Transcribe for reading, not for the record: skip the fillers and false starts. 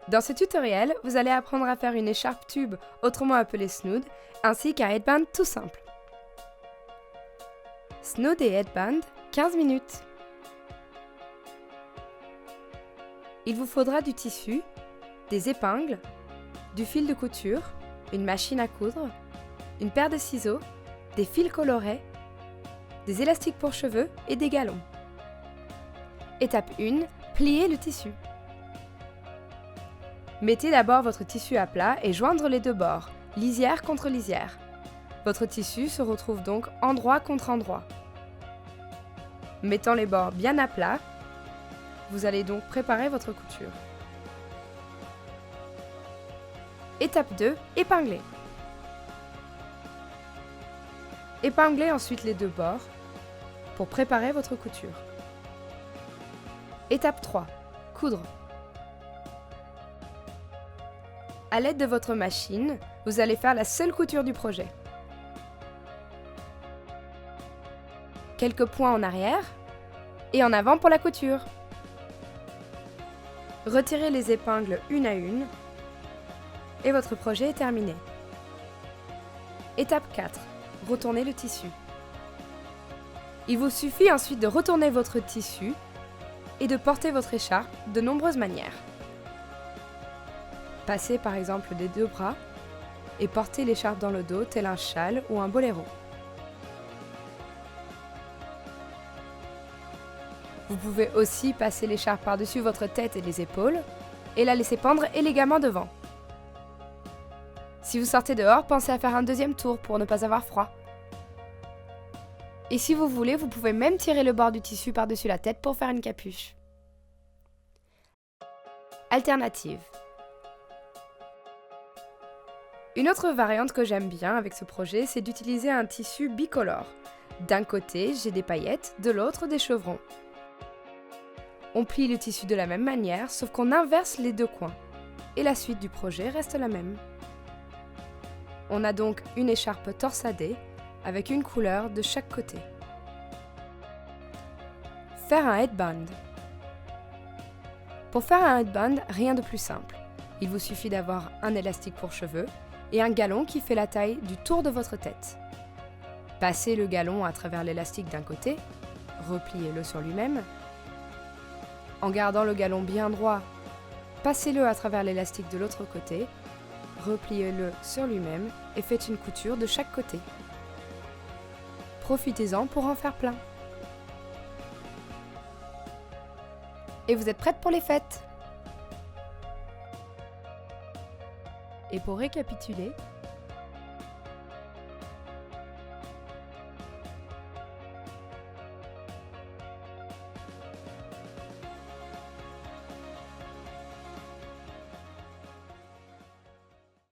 Dans ce tutoriel, vous allez apprendre à faire une écharpe tube, autrement appelée snood, ainsi qu'un headband tout simple. Snood et headband, 15 minutes. Il vous faudra du tissu, des épingles, du fil de couture, une machine à coudre, une paire de ciseaux, des fils colorés, des élastiques pour cheveux et des galons. Étape 1, plier le tissu. Mettez d'abord votre tissu à plat et joindre les deux bords, lisière contre lisière. Votre tissu se retrouve donc endroit contre endroit. Mettant les bords bien à plat, vous allez donc préparer votre couture. Étape 2, épingler. Épinglez ensuite les deux bords pour préparer votre couture. Étape 3, coudre. À l'aide de votre machine, vous allez faire la seule couture du projet. Quelques points en arrière et en avant pour la couture. Retirez les épingles une à une et votre projet est terminé. Étape 4, retournez le tissu. Il vous suffit ensuite de retourner votre tissu et de porter votre écharpe de nombreuses manières. Passez par exemple des deux bras et portez l'écharpe dans le dos tel un châle ou un boléro. Vous pouvez aussi passer l'écharpe par-dessus votre tête et les épaules et la laisser pendre élégamment devant. Si vous sortez dehors, pensez à faire un deuxième tour pour ne pas avoir froid. Et si vous voulez, vous pouvez même tirer le bord du tissu par-dessus la tête pour faire une capuche. Alternative. Une autre variante que j'aime bien avec ce projet, c'est d'utiliser un tissu bicolore. D'un côté, j'ai des paillettes, de l'autre, des chevrons. On plie le tissu de la même manière, sauf qu'on inverse les deux coins. Et la suite du projet reste la même. On a donc une écharpe torsadée, avec une couleur de chaque côté. Faire un headband. Pour faire un headband, rien de plus simple. Il vous suffit d'avoir un élastique pour cheveux et un galon qui fait la taille du tour de votre tête. Passez le galon à travers l'élastique d'un côté, repliez-le sur lui-même. En gardant le galon bien droit, passez-le à travers l'élastique de l'autre côté, repliez-le sur lui-même et faites une couture de chaque côté. Profitez-en pour en faire plein. Et vous êtes prête pour les fêtes! Et pour récapituler,